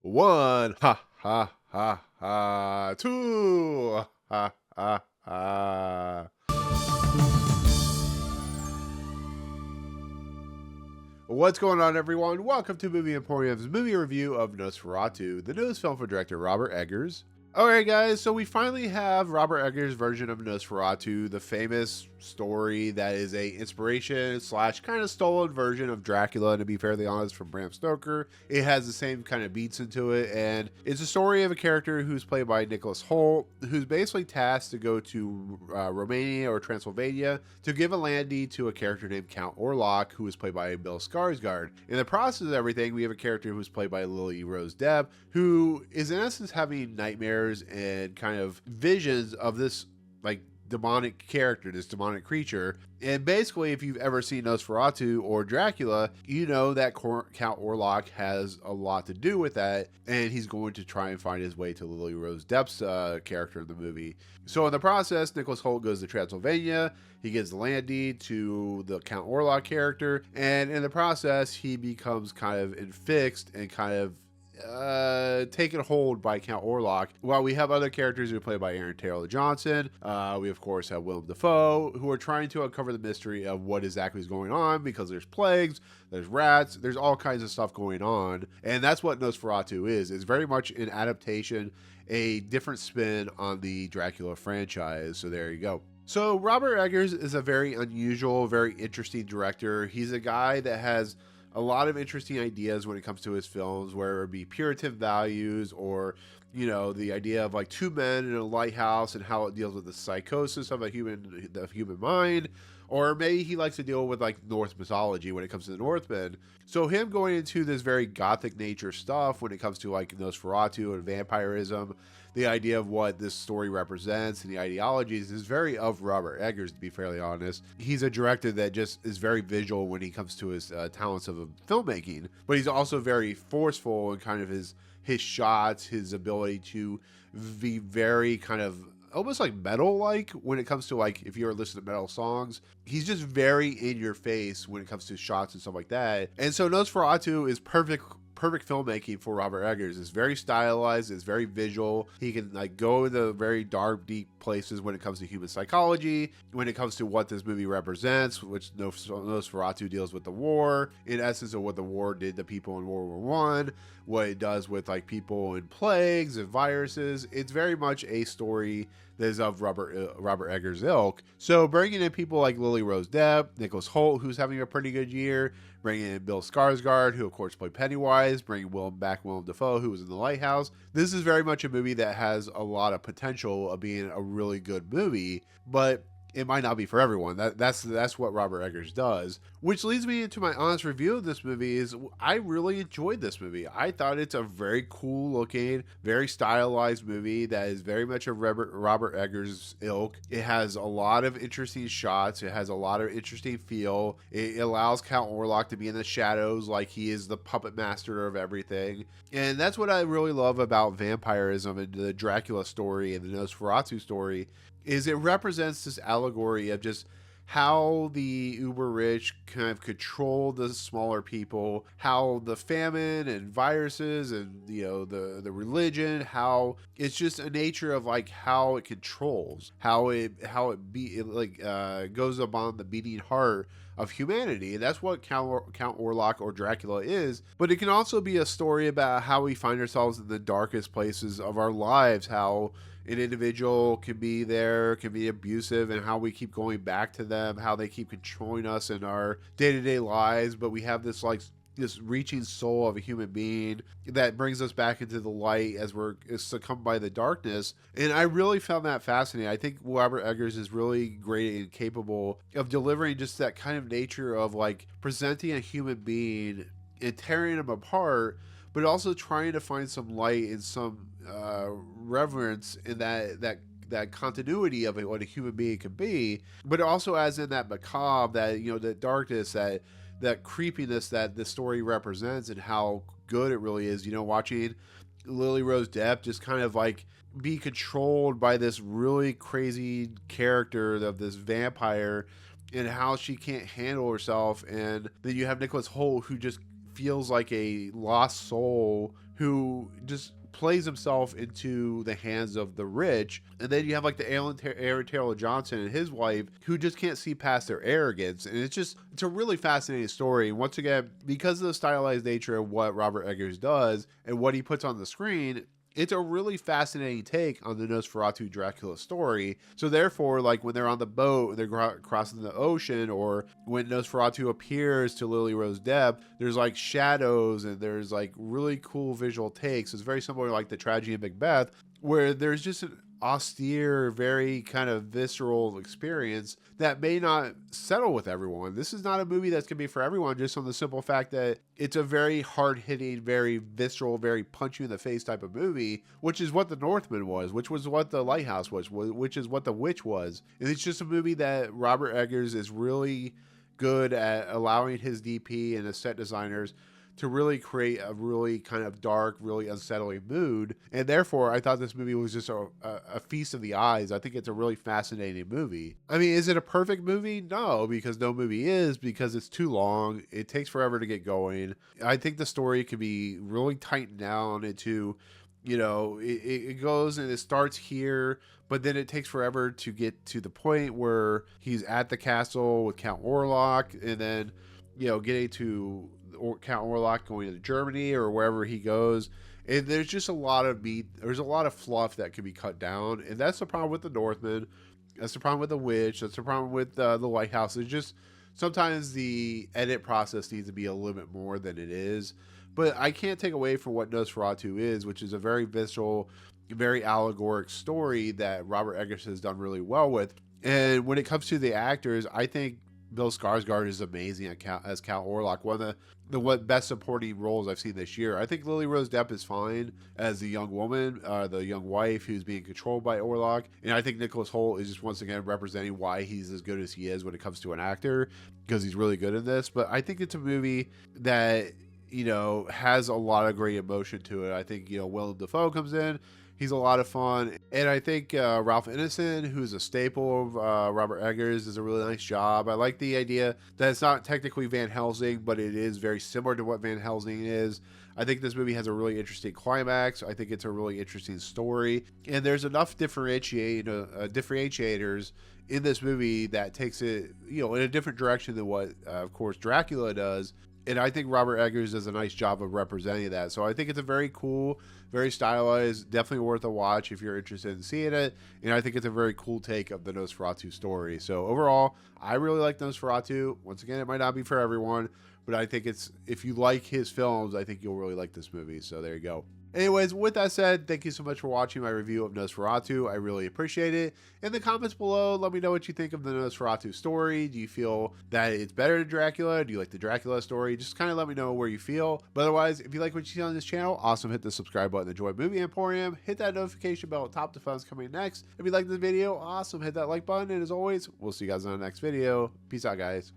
One, ha ha ha ha. Two, ha ha ha. What's going on, everyone? Welcome to Movie Emporium's movie review of Nosferatu, the newest film from director Robert Eggers. Alright guys, so we finally have Robert Eggers' version of Nosferatu, the famous story that is a inspiration slash kind of stolen version of Dracula, to be fairly honest, from Bram Stoker. It has the same kind of beats into it, and it's a story of a character who's played by Nicholas Hoult, who's basically tasked to go to Romania or Transylvania to give a land deed to a character named Count Orlok, who is played by Bill Skarsgård. In the process of everything, we have a character who's played by Lily Rose Depp, who is in essence having nightmares and kind of visions of this like demonic character, this demonic creature. And basically, if you've ever seen Nosferatu or Dracula, you know that Count Orlok has a lot to do with that, and he's going to try and find his way to Lily Rose Depp's character in the movie. So in the process, Nicholas Hoult goes to Transylvania, he gives the land deed to the Count Orlok character, and in the process, he becomes kind of infixed and kind of taken hold by Count Orlok. While we have other characters who are played by Aaron Taylor Johnson, we of course have Willem Dafoe, who are trying to uncover the mystery of what exactly is going on, because there's plagues, there's rats, there's all kinds of stuff going on, and that's what Nosferatu is. It's very much an adaptation, a different spin on the Dracula franchise. So there you go. So Robert Eggers is a very unusual, very interesting director. He's a guy that has a lot of interesting ideas when it comes to his films, where it be Puritan values or, you know, the idea of like two men in a lighthouse and how it deals with the psychosis of the human mind, or maybe he likes to deal with like Norse mythology when it comes to the Northmen. So him going into this very gothic nature stuff when it comes to like Nosferatu and vampirism, the idea of what this story represents and the ideologies is very of Robert Eggers, to be fairly honest. He's a director that just is very visual when he comes to his talents of filmmaking, but he's also very forceful in kind of his shots, his ability to be very kind of almost like metal-like when it comes to like, if you're listening to metal songs, he's just very in your face when it comes to shots and stuff like that. And so Nosferatu is perfect filmmaking for Robert Eggers. It's very stylized, it's very visual. He can like go into very dark, deep places when it comes to human psychology, when it comes to what this movie represents, which Nosferatu deals with the war, in essence of what the war did to people in World War One, what it does with like people in plagues and viruses. It's very much a story that is of Robert Eggers' ilk. So bringing in people like Lily Rose Depp, Nicholas Hoult, who's having a pretty good year, bringing in Bill Skarsgård, who of course played Pennywise, bringing Willem Dafoe, who was in The Lighthouse. This is very much a movie that has a lot of potential of being a really good movie, but it might not be for everyone. That's what Robert Eggers does. Which leads me into my honest review of this movie. Is I really enjoyed this movie. I thought it's a very cool looking, very stylized movie that is very much a Robert Eggers ilk. It has a lot of interesting shots. It has a lot of interesting feel. It allows Count Orlok to be in the shadows like he is the puppet master of everything. And that's what I really love about vampirism and the Dracula story and the Nosferatu story, is it represents this allegory of just how the uber rich kind of control the smaller people, how the famine and viruses and, you know, the religion, how it's just a nature of like how it controls, how it goes upon the beating heart of humanity. And that's what Count Orlok or Dracula is. But it can also be a story about how we find ourselves in the darkest places of our lives, how an individual can be abusive, and how we keep going back to them, how they keep controlling us in our day-to-day lives. But we have this like this reaching soul of a human being that brings us back into the light as we're succumbed by the darkness. And I really found that fascinating. I think Robert Eggers is really great and capable of delivering just that kind of nature of like presenting a human being and tearing them apart, but also trying to find some light and some reverence in that continuity of what a human being can be, but also as in that macabre, that, you know, that darkness, that creepiness that the story represents, and how good it really is. You know, watching Lily Rose Depp just kind of like be controlled by this really crazy character of this vampire, and how she can't handle herself, and then you have Nicholas Hoult, who just feels like a lost soul who just plays himself into the hands of the rich. And then you have like the Aaron Taylor Johnson and his wife who just can't see past their arrogance. And it's a really fascinating story. And once again, because of the stylized nature of what Robert Eggers does and what he puts on the screen, it's a really fascinating take on the Nosferatu Dracula story. So therefore, like when they're on the boat, they're crossing the ocean, or when Nosferatu appears to Lily Rose Depp, there's like shadows and there's like really cool visual takes. It's very similar to like the tragedy of Macbeth, where there's just an austere, very kind of visceral experience that may not settle with everyone. This is not a movie that's going to be for everyone, just on the simple fact that it's a very hard-hitting, very visceral, very punch you in the face type of movie, which is what The Northman was, which was what The Lighthouse was, which is what The Witch was. And it's just a movie that Robert Eggers is really good at allowing his DP and his set designers to really create a really kind of dark, really unsettling mood. And therefore, I thought this movie was just a feast of the eyes. I think it's a really fascinating movie. I mean, is it a perfect movie? No, because no movie is, because it's too long. It takes forever to get going. I think the story could be really tightened down into, you know, it goes and it starts here, but then it takes forever to get to the point where he's at the castle with Count Orlok, and then, you know, getting to Count Orlok going to Germany or wherever he goes. And there's just a lot of meat. There's a lot of fluff that can be cut down. And that's the problem with The Northman. That's the problem with The Witch. That's the problem with The Lighthouse. It's just sometimes the edit process needs to be a little bit more than it is. But I can't take away from what Nosferatu is, which is a very visceral, very allegoric story that Robert Eggers has done really well with. And when it comes to the actors, I think Bill Skarsgård is amazing as Count Orlok, one of the best supporting roles I've seen this year. I think Lily Rose Depp is fine as the young woman, the young wife who's being controlled by Orlok. And I think Nicholas Hoult is just once again representing why he's as good as he is when it comes to an actor, because he's really good in this. But I think it's a movie that, you know, has a lot of great emotion to it. I think, you know, Willem Dafoe comes in. He's a lot of fun. And I think Ralph Ineson, who's a staple of Robert Eggers, does a really nice job. I like the idea that it's not technically Van Helsing, but it is very similar to what Van Helsing is. I think this movie has a really interesting climax. I think it's a really interesting story. And there's enough differentiators in this movie that takes it, you know, in a different direction than what, of course, Dracula does. And I think Robert Eggers does a nice job of representing that. So I think it's a very cool, very stylized, definitely worth a watch if you're interested in seeing it. And I think it's a very cool take of the Nosferatu story. So overall, I really like Nosferatu. Once again, it might not be for everyone, but I think it's, if you like his films, I think you'll really like this movie. So there you go. Anyways, with that said, thank you so much for watching my review of Nosferatu. I really appreciate it. In the comments below, let me know what you think of the Nosferatu story. Do you feel that it's better than Dracula? Do you like the Dracula story? Just kind of let me know where you feel. But otherwise, if you like what you see on this channel, awesome, hit the subscribe button to join Movie Emporium. Hit that notification bell at top to funds coming next. If you like this video, awesome, hit that like button. And as always, we'll see you guys in the next video. Peace out, guys.